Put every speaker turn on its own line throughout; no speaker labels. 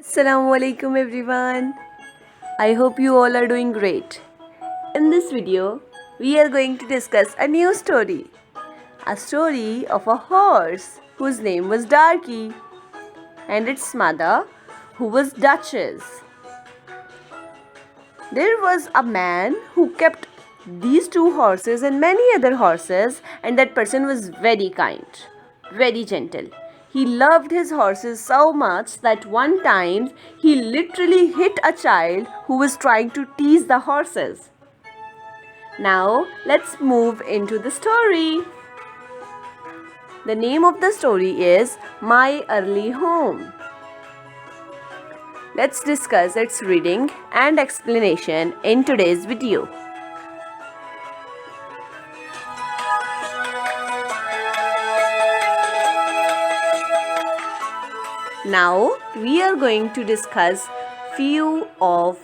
Assalamu alaikum everyone. I hope you all are doing great. In this video, we are going to discuss a new story. A story of a horse whose name was Darky and its mother who was Duchess. There was a man who kept these two horses and many other horses, and that person was very kind, very gentle. He loved his horses so much that one time he literally hit a child who was trying to tease the horses. Now let's move into the story. The name of the story is My Early Home. Let's discuss its reading and explanation in today's video. Now we are going to discuss few of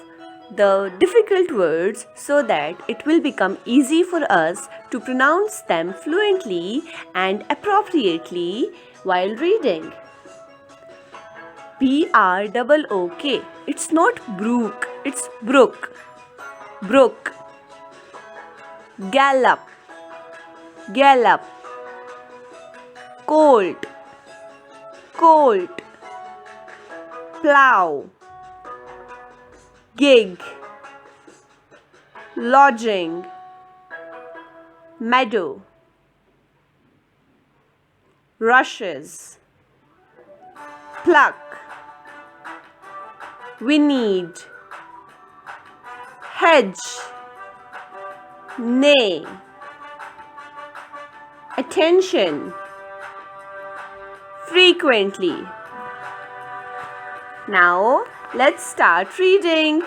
the difficult words so that it will become easy for us to pronounce them fluently and appropriately while reading. B-R-O-O-K. It's not brook, it's brook. Brook. Gallop. Gallop. Colt. Colt. Plow. Gig. Lodging. Meadow. Rushes. Pluck. We need. Hedge. Neigh. Attention. Frequently. Now let's start reading.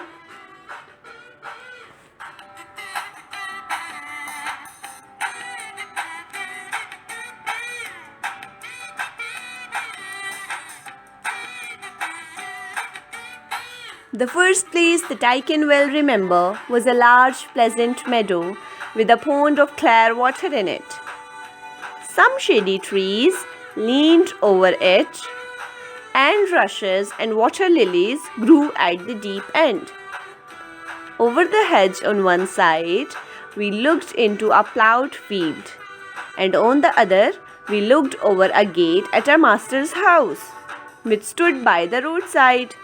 The first place that I can well remember was a large pleasant meadow with a pond of clear water in it. Some shady trees leaned over it, and rushes and water lilies grew at the deep end. Over the hedge on one side, we looked into a ploughed field, and on the other, we looked over a gate at our master's house, which stood by the roadside.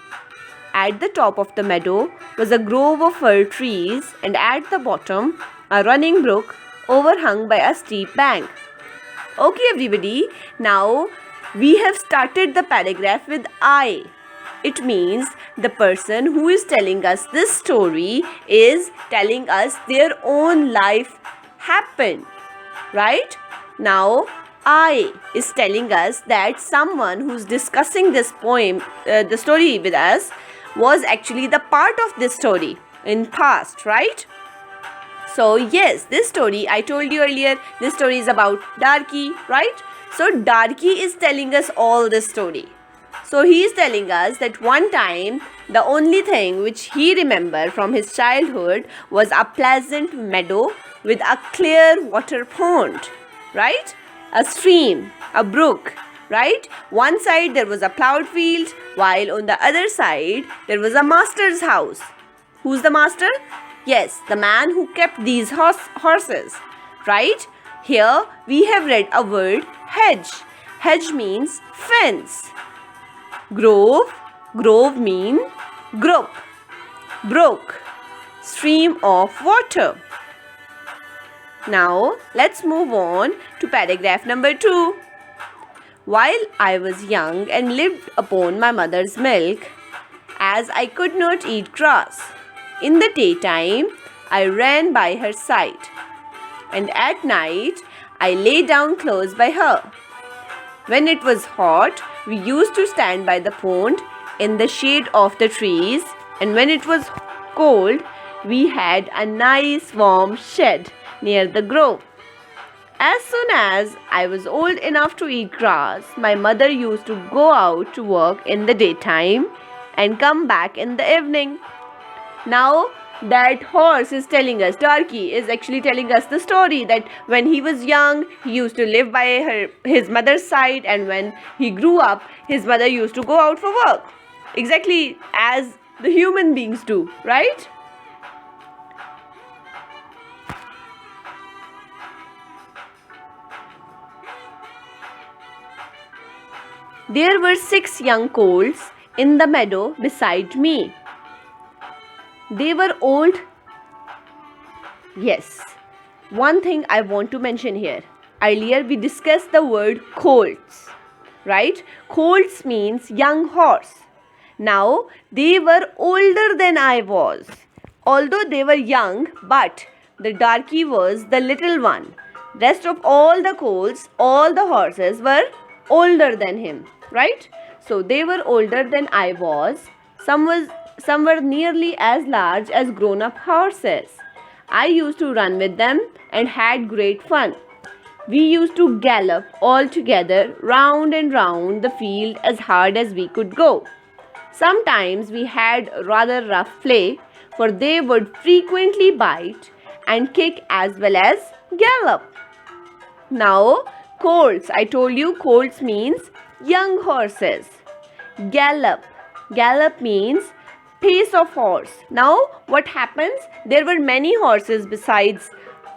At the top of the meadow was a grove of fir trees, and at the bottom, a running brook overhung by a steep bank. Okay, everybody, now we have started the paragraph with I. It means the person who is telling us this story is telling us their own life happened, right? Now, I is telling us that someone who's discussing this poem, the story with us, was actually the part of this story in past, right? So yes, this story, I told you earlier, this story is about Darky, right? So Darky is telling us all this story. So he is telling us that one time, the only thing which he remembered from his childhood was a pleasant meadow with a clear water pond, right? A stream, a brook, right? One side there was a ploughed field, while on the other side there was a master's house. Who's the master? Yes, the man who kept these horses, right? Here we have read a word hedge. Hedge means fence. Grove, grove mean group. Brook, stream of water. Now let's move on to paragraph number 2. While I was young and lived upon my mother's milk, as I could not eat grass, in the daytime I ran by her side, and at night I lay down close by her. When it was hot, we used to stand by the pond in the shade of the trees, and when it was cold, we had a nice warm shed near the grove. As soon as I was old enough to eat grass, my mother used to go out to work in the daytime and come back in the evening. Now that horse is telling us, Darky is actually telling us the story that when he was young, he used to live by his mother's side, and when he grew up, his mother used to go out for work. exactly as the human beings do, right? There were 6 young colts in the meadow beside me. They were old. Yes, one thing I want to mention here. Earlier we discussed the word colts, right? Colts means young horse. Now they were older than I was. Although they were young, but the darky was the little one. Rest of all the colts, all the horses were older than him, right? So they were older than I was. Some were nearly as large as grown-up horses. I used to run with them and had great fun. We used to gallop all together round and round the field as hard as we could go. Sometimes we had rather rough play, for they would frequently bite and kick as well as gallop. Now, colts. I told you colts means young horses. Gallop. Gallop means pace of horse. Now, what happens? There were many horses besides,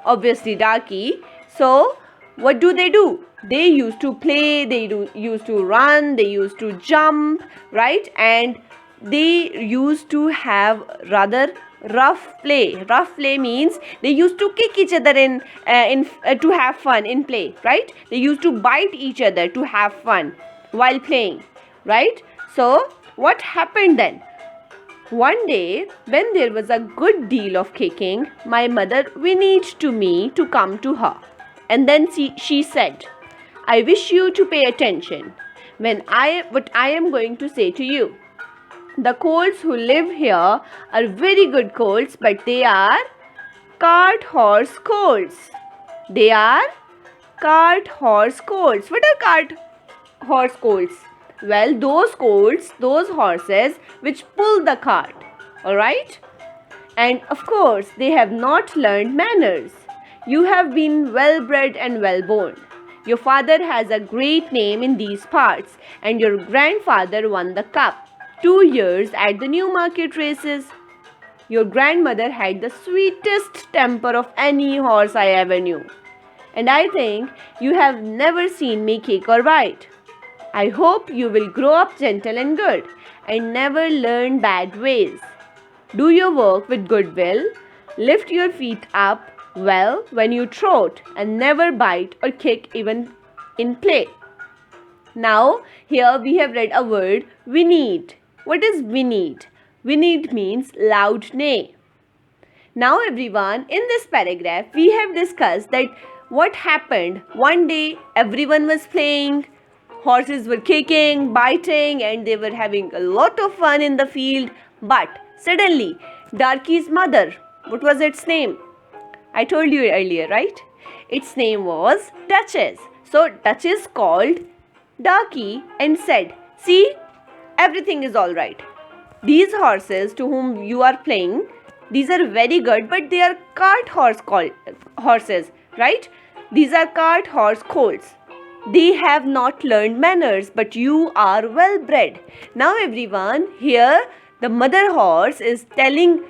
obviously, Darky. So, what do? They used to play, used to run, they used to jump, right? And they used to have rather rough play. Rough play means they used to kick each other to have fun in play, right? They used to bite each other to have fun while playing, right? So, what happened then? One day, when there was a good deal of kicking, my mother whinnied to me to come to her. And then she said, I wish you to pay attention what I am going to say to you. The colts who live here are very good colts, but they are cart horse colts. They are cart horse colts. What are cart horse colts? Well, those colts, those horses which pull the cart. Alright? And of course, they have not learned manners. You have been well bred and well born. Your father has a great name in these parts, and your grandfather won the cup 2 years at the Newmarket races. Your grandmother had the sweetest temper of any horse I ever knew. And I think you have never seen me kick or bite. I hope you will grow up gentle and good and never learn bad ways. Do your work with good will. Lift your feet up well when you trot and never bite or kick even in play. Now, here we have read a word, whinnied. What is whinnied? Whinnied means loud neigh. Now, everyone, in this paragraph, we have discussed that what happened. One day, everyone was playing, horses were kicking, biting, and they were having a lot of fun in the field. But suddenly, Darky's mother, what was its name? I told you earlier, right? Its name was Duchess. So Duchess called Darky and said, see, everything is all right. These horses to whom you are playing, these are very good, but they are cart horses, right? These are cart horse colts. They have not learned manners, but you are well bred. Now everyone, here the mother horse is telling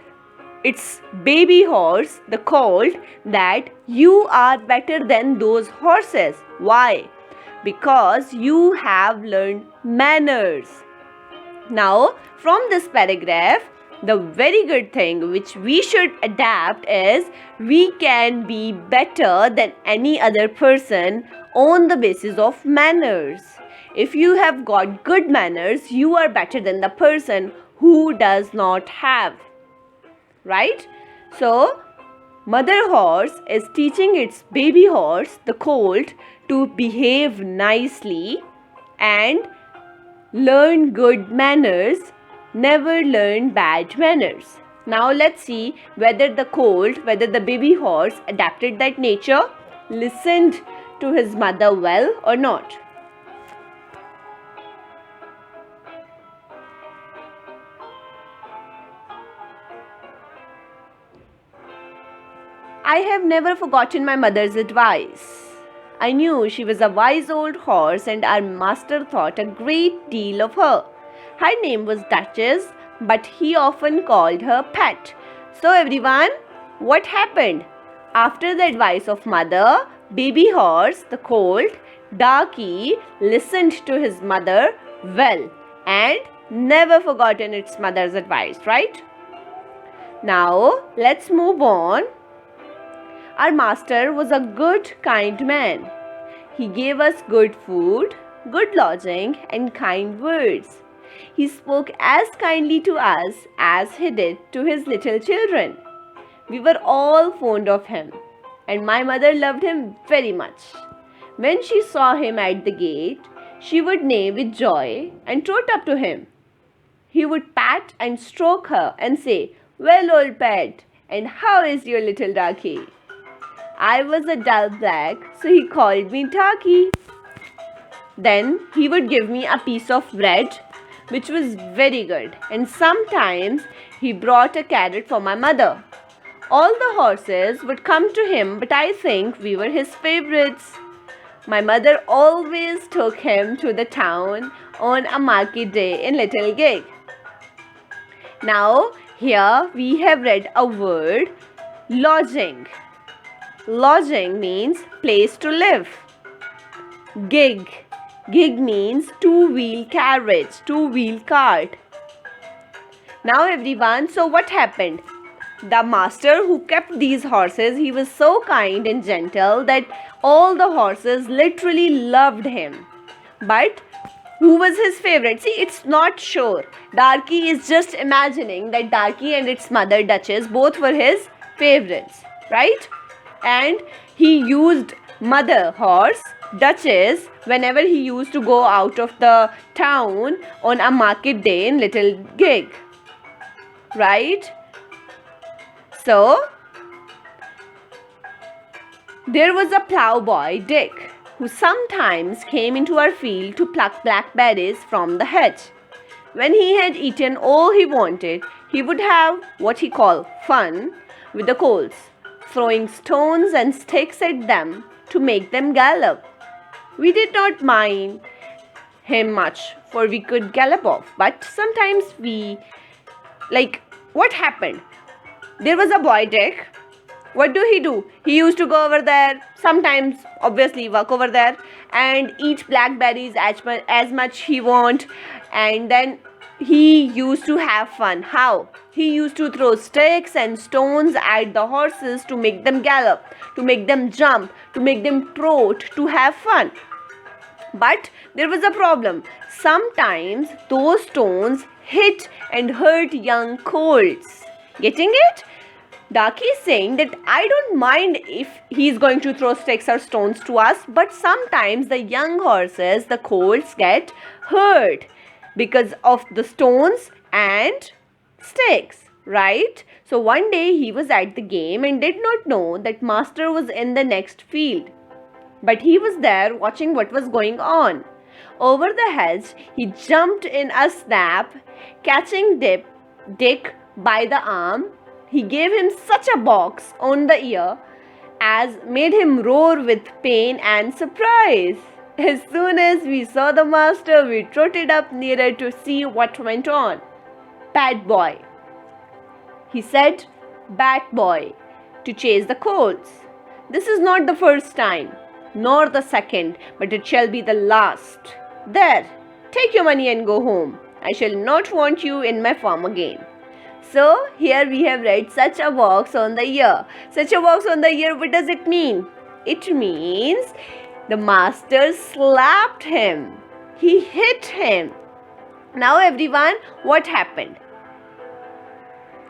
its baby horse, the colt, that you are better than those horses. Why? Because you have learned manners. Now, from this paragraph, the very good thing which we should adapt is we can be better than any other person on the basis of manners. If you have got good manners, you are better than the person who does not have. Right? So, mother horse is teaching its baby horse, the colt, to behave nicely and learn good manners, never learn bad manners. Now, let's see whether the baby horse adapted that nature, listened to his mother well or not. I have never forgotten my mother's advice. I knew she was a wise old horse and our master thought a great deal of her. Her name was Duchess, but he often called her Pet. So everyone, what happened? After the advice of mother, baby horse, the colt, Darky listened to his mother well and never forgotten its mother's advice, right? Now, let's move on. Our master was a good, kind man. He gave us good food, good lodging, and kind words. He spoke as kindly to us as he did to his little children. We were all fond of him, and my mother loved him very much. When she saw him at the gate, she would neigh with joy and trot up to him. He would pat and stroke her and say, "Well, old pet, and how is your little Darky?" I was a dull black, so he called me Darky. Then he would give me a piece of bread, which was very good, and sometimes he brought a carrot for my mother. All the horses would come to him, but I think we were his favorites. My mother always took him to the town on a market day in Little Gig. Now, here we have read a word, lodging. Lodging means place to live. Gig. Gig means two-wheel carriage, two-wheel cart. Now everyone, so what happened? The master who kept these horses, he was so kind and gentle that all the horses literally loved him. But who was his favorite? See, it's not sure. Darky is just imagining that Darky and its mother Duchess both were his favorites, right? And he used mother horse, Duchess, whenever he used to go out of the town on a market day in Little Gig, right? So, there was a ploughboy, Dick, who sometimes came into our field to pluck blackberries from the hedge. When he had eaten all he wanted, he would have what he called fun with the colts, throwing stones and sticks at them to make them gallop. We did not mind him much, for we could gallop off, but sometimes what happened? There was a boy, Dick. What do? He used to go over there, sometimes obviously walk over there and eat blackberries as much he want, and then he used to have fun. How? He used to throw sticks and stones at the horses to make them gallop, to make them jump, to make them trot, to have fun. But there was a problem. Sometimes those stones hit and hurt young colts. Getting it? Darky is saying that I don't mind if he's going to throw sticks or stones to us, but sometimes the young horses, the colts, get hurt because of the stones and sticks, right? So one day he was at the game and did not know that master was in the next field. But he was there watching what was going on. Over the hedge, he jumped in a snap, catching Dick by the arm. He gave him such a box on the ear as made him roar with pain and surprise. As soon as we saw the master, we trotted up nearer to see what went on. "Bad boy," he said, "bad boy," to chase the colts. "This is not the first time, nor the second, but it shall be the last. There, take your money and go home. I shall not want you in my farm again." So, here we have read such a box on the ear. Such a box on the ear, what does it mean? It means the master slapped him. He hit him. Now everyone, what happened?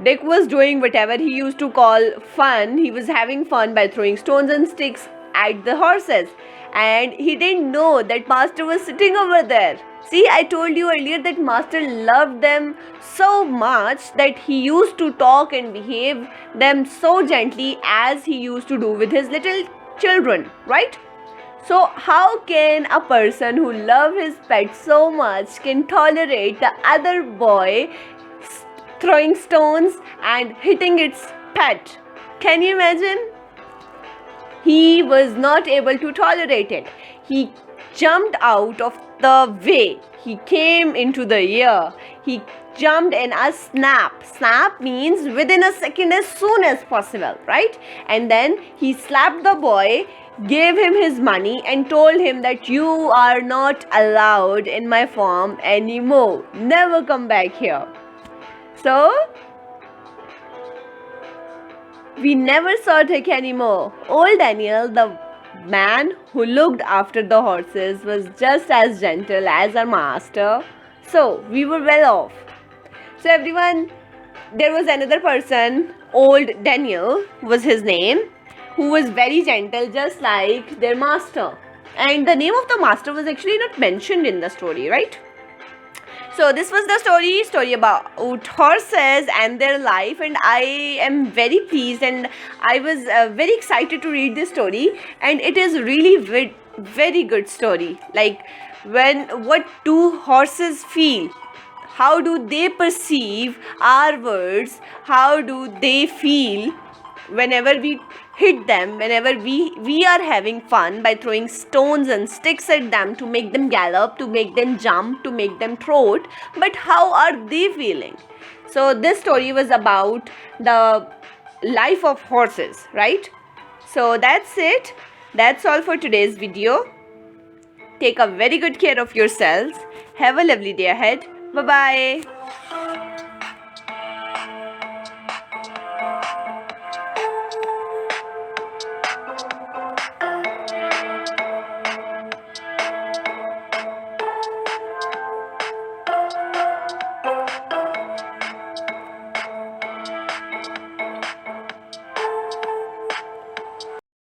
Dick was doing whatever he used to call fun. He was having fun by throwing stones and sticks at the horses. And he didn't know that master was sitting over there. See, I told you earlier that master loved them so much that he used to talk and behave them so gently as he used to do with his little children, right? So how can a person who loves his pet so much can tolerate the other boy throwing stones and hitting its pet? Can you imagine? He was not able to tolerate it. He jumped out of the way. he came into the air. He jumped in a snap. Snap means within a second, as soon as possible, right? And then he slapped the boy, gave him his money, and told him that you are not allowed in my farm anymore. Never come back here. So, we never saw Dick anymore. Old Daniel, the man who looked after the horses, was just as gentle as our master. So, we were well off. So, everyone, there was another person, Old Daniel was his name, who was very gentle, just like their master. And the name of the master was actually not mentioned in the story, right? So this was the story about horses and their life, and I am very pleased and I was very excited to read this story, and it is really very good story. Like, what do horses feel? How do they perceive our words? How do they feel whenever we hit them, whenever we are having fun by throwing stones and sticks at them to make them gallop, to make them jump, to make them trot? But how are they feeling? So this story was about the life of horses, right? So that's it. That's all for today's video. Take a very good care of yourselves. Have a lovely day ahead. Bye bye.